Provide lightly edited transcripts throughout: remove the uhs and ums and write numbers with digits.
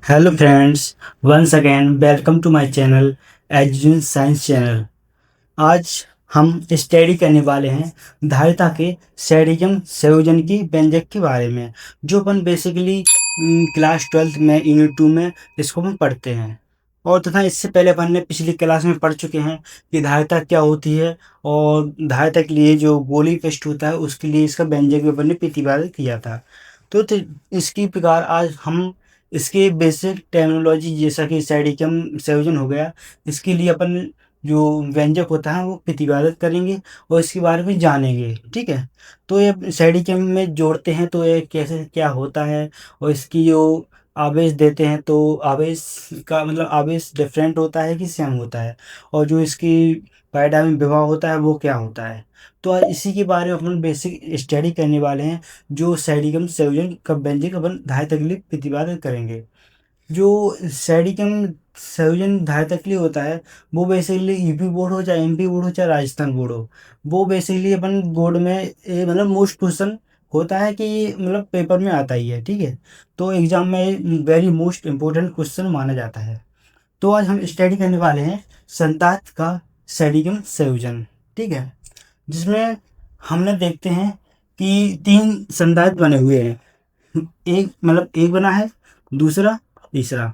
Hello friends, once again welcome to my channel education science channel. आज हम study करने वाले हैं धारिता के सेडियम संयोजन की व्यंजक के बारे में, जो अपन बेसिकली क्लास 12th में यूनिट 2 में इसको हम पढ़ते हैं। और तथा इससे पहले अपन ने पिछली क्लास में पढ़ चुके हैं कि धारिता क्या होती है, और धारिता के लिए जो गोली पेस्ट होता है उसके लिए इसका व्यंजक भी अपन ने प्रतिपादित किया था। तो इसकी प्रकार आज हम इसके बेसिक टर्मिनोलॉजी जैसा कि सेडियम संयोजन हो गया, इसके लिए अपन जो व्यंजक होता है वो प्रतिपादित करेंगे और इसके बारे में जानेंगे। ठीक है, तो ये सेडियम में जोड़ते हैं तो ये कैसे क्या होता है, और इसकी जो आवेश देते हैं तो आवेश का मतलब आवेश डिफरेंट होता है कि सेम होता है, और जो इसकी पायडामिक विभव होता है वो क्या होता है। तो आज इसी के बारे में अपन बेसिक स्टडी करने वाले हैं, जो सेडियम संयोजन का व्यंजक अपन धारिता के लिए प्रतिपादित करेंगे। जो सैडिकम संयोजन धारिता के लिए होता है वो बेसिकली यूपी बोर्ड हो चाहे एमपी बोर्ड हो चाहे राजस्थान बोर्ड हो, वो बेसिकली अपन बोर्ड में मतलब मोस्ट क्वेश्चन होता है कि ये मतलब पेपर में आता ही है। ठीक है, तो एग्जाम में वेरी मोस्ट इम्पोर्टेंट क्वेश्चन माना जाता है। तो आज हम स्टडी करने वाले हैं संतात का सैडिकम संयोजन। ठीक है, जिसमें हमने देखते हैं कि तीन संदायक बने हुए हैं। एक मतलब एक बना है, दूसरा, तीसरा।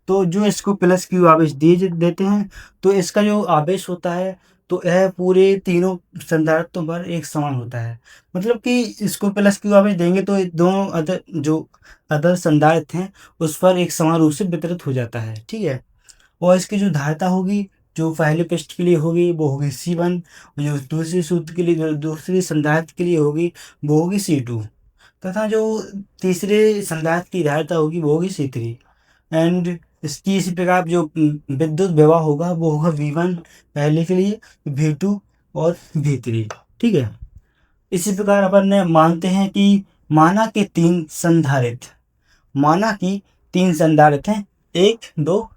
तो जो इसको प्लस क्यू आवेश देते हैं तो इसका जो आवेश होता है तो यह पूरे तीनों संधारित्रों पर एक समान होता है। मतलब कि इसको प्लस क्यू आवेश देंगे तो ये दोनों अदर जो अदर संधारित्र हैं उस पर एक समान रूप से वितरित हो जाता है। ठीक है, और इसकी जो धारिता होगी, जो पहले पृष्ठ के लिए होगी वो होगी C1, जो दूसरी सूत्र के लिए जो दूसरी संधारित्र के लिए होगी वो होगी C2, तथा जो तीसरे संधारित्र की धारिता होगी वो होगी C3। एंड इसकी इसी प्रकार जो विद्युत विभव होगा वो होगा V1 पहले के लिए, V2 और V3। ठीक है, इसी प्रकार अपन ने मानते हैं कि माना के तीन संधारित्र माना कि तीन संधारित्र हैं, 1, 2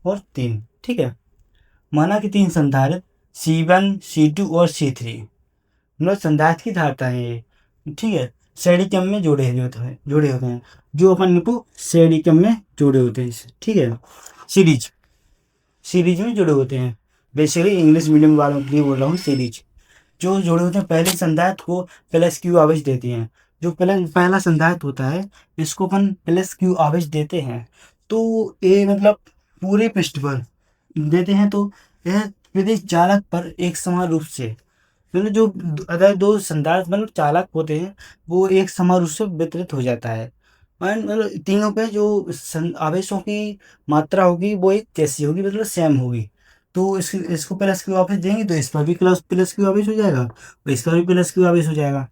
और 3। ठीक है, माना कि तीन संधारित्र C1, C2 और C3 मतलब संधारित्र की धारिताएं हैं ये। ठीक है, सेडिकम में जोड़े होते हैं जो अपन को सेडिकम में जोड़े होते हैं। ठीक है, सीरीज सीरीज में जुड़े होते हैं। बेसिकली इंग्लिश मीडियम वालों के लिए बोल रहा हूँ। सीरीज जो जुड़े होते हैं पहले संधारित्र को प्लस क्यू आवेश देती हैं। जो पहला संधारित्र होता है इसको अपन प्लस क्यू आवेश देते हैं तो ये मतलब पूरे पृष्ठ पर देते हैं तो यह प्रत्येक चालक पर एक समान रूप से मतलब जो अगर दो संधारित्र मतलब चालक होते हैं वो एक समान रूप से वितरित हो जाता है। एंड मतलब तीनों पे जो आवेशों की मात्रा होगी वो एक जैसी होगी, मतलब सेम होगी। तो इसको प्लस क्यू आवेश देंगे तो इस पर भी प्लस प्लस क्यू आवेश हो जाएगा और इस पर भी प्लस क्यू आवेश हो जाएगा।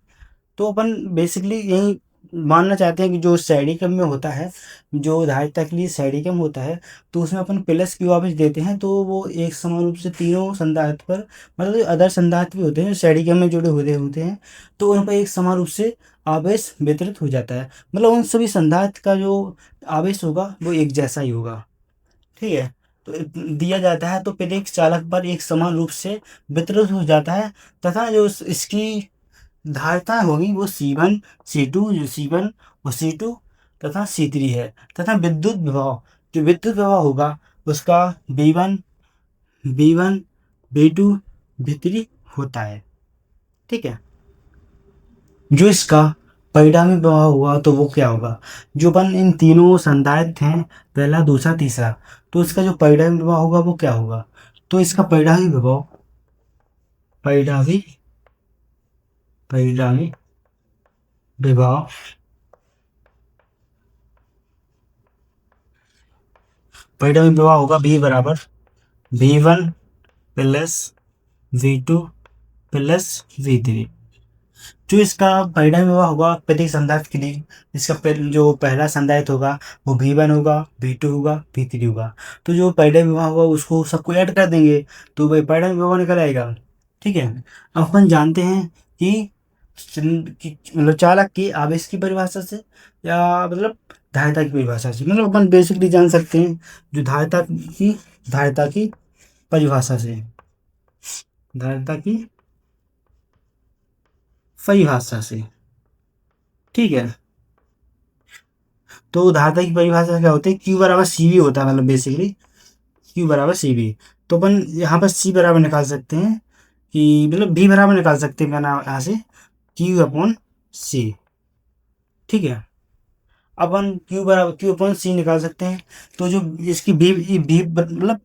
तो अपन बेसिकली यही मानना चाहते हैं कि जो सैडिकम में होता है, जो धारिता के लिए सैडिकम होता है, तो उसमें अपन प्लस क्यू आवेश देते हैं तो वो एक समान रूप से तीनों संधारित्र पर मतलब जो अदर संधारित्र भी होते हैं जो सैडिकम में जुड़े हुए होते हैं तो उन पर एक समान रूप से आवेश वितरित हो जाता है। मतलब उन सभी संधारित्र का जो आवेश होगा वो एक जैसा ही होगा। ठीक है, तो दिया जाता है तो प्रत्येक चालक पर एक समान रूप से वितरित हो जाता है, तथा जो इसकी धारिता होगी वो C1, C2, जो C1 और C2 तथा C3 है। तथा विद्युत विभव, जो विद्युत विभव होगा उसका V1, V1, V2, V3 होता है। ठीक है, जो इसका परिणामी प्रभाव हुआ तो वो क्या होगा, जो अपन इन तीनों संधारित्र हैं पहला, दूसरा, तीसरा, तो इसका जो परिणामी प्रभाव होगा वो क्या होगा। तो इसका परिणामी परिणामी विभव परिणामी प्रभाव होगा V बराबर V1 plus V2 plus V3। जो इसका परिणामी प्रभाव होगा प्रत्येक संधारित्र के लिए, इसका जो पहला संधारित्र होगा वो V1 होगा, V2 होगा, V3 होगा। तो जो परिणामी प्रभाव होगा उसको सबको ऐड कर देंगे तो वही परिणामी प्रभाव निकल आएगा। ठीक है, अब अपन जानते हैं कि मतलब चालक की आवेश की परिभाषा से या मतलब धारिता की परिभाषा से, मतलब अपन बेसिकली जान सकते हैं जो धारिता की परिभाषा से, धारिता की परिभाषा से। ठीक है, तो धारिता की परिभाषा क्या होती है, क्यू बराबर सी वी होता है, मतलब बेसिकली क्यू बराबर सी वी। तो अपन यहाँ पर सी बराबर निकाल सकते हैं कि मतलब भी बराबर निकाल सकते हैं, मैं यहाँ से क्यू अपॉन सी। ठीक है, अपन क्यू बराबर क्यू अपॉन सी निकाल सकते हैं। तो जो इसकी भी मतलब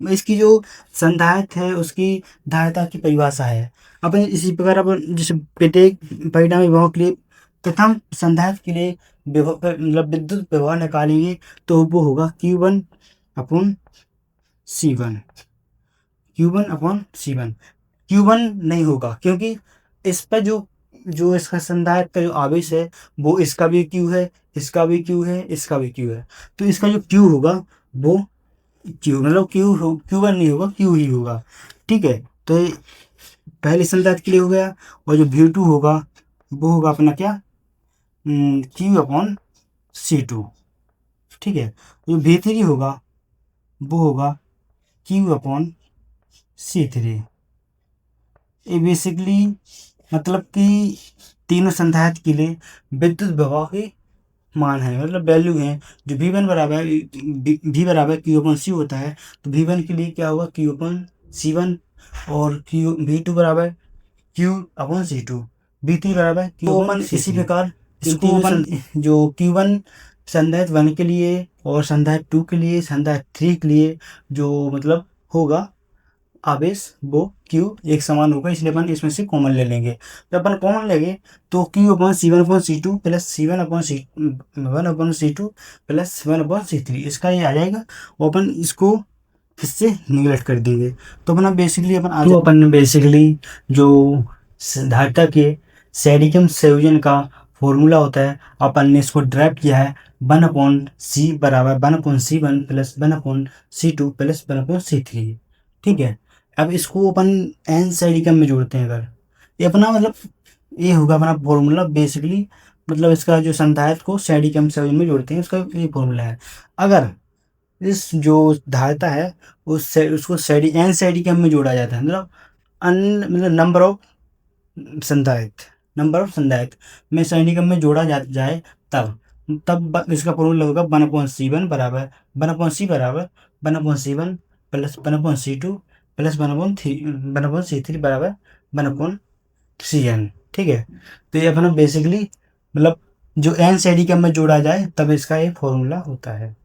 इसकी जो संधारित है उसकी धारिता की परिभाषा है। अपन इसी प्रकार अपन जैसे प्रत्येक परिणामी विभव के लिए प्रथम संधारित के लिए विभव मतलब विद्युत प्रभाव निकालेंगे, तो वो होगा Q1 upon C1। Q1 upon C1, Q1 नहीं होगा क्योंकि इस पर जो जो इसका संधारित्र का जो आवेश है वो इसका भी Q है, इसका भी Q है, इसका भी Q है। तो इसका जो Q होगा वो Q मतलब Q1 नहीं होगा, Q ही होगा। ठीक है, तो ये पहले संधारित्र के लिए हो गया। और जो V2 होगा वो होगा अपना क्या, Q अपॉन C2। ठीक है, जो V3 होगा वो होगा Q अपॉन C3। ये बेसिकली मतलब कि तीनों संधारित्र के लिए विद्युत प्रवाह के मान है, मतलब वैल्यू है। जो V1 बराबर V बराबर क्यू अपन सी होता है, तो V1 के लिए क्या होगा क्यू अपन C1, और क्यू V2 बराबर क्यू अपन C2, V3 बराबर क्यू अपन C3। इसी प्रकार इसको अपन जो Q1 संधारित्र 1 के लिए और संधारित्र 2 के लिए, संधारित्र 3 के लिए जो मतलब होगा आवेश वो Q एक समान होगा, इसलिए अपन इसमें से कॉमन ले लेंगे। जब अपन कॉमन लेंगे तो Q upon C1 upon C2 plus C1 upon C2 plus 1 upon C3, इसका ये आ जाएगा। और अपन इसको इससे निगलेक्ट कर देंगे। तो अपना बेसिकली अपन बेसिकली जो धारिता के सेडिकम संयोजन का फॉर्मूला होता है, अपन ने इसको ड्राइव किया है 1/C बराबर 1/C1 plus 1/C2 plus 1/C3। ठीक है, अब इसको अपन एन सेडिकम में जोड़ते हैं अगर, ये अपना मतलब ये होगा अपना फॉर्मूला बेसिकली, मतलब इसका जो संधारित्र को सेडिकम संयोजन में जोड़ते हैं उसका ये फॉर्मूला है। अगर इस जो धारिता है उसको एन सेडिकम में जोड़ा जाता है, मतलब मतलब नंबर ऑफ संधारित्र में सेडिकम में जोड़ा जाए, तब इसका फॉर्मूला होगा 1/C1 बराबर 1/C बराबर 1/C1 plus 1/C2 plus 1/C3 बराबर 1/CN। ठीक है, तो ये अपना बेसिकली मतलब जो एन सेडिकम में जोड़ा जाए तब इसका ये फॉर्मूला होता है।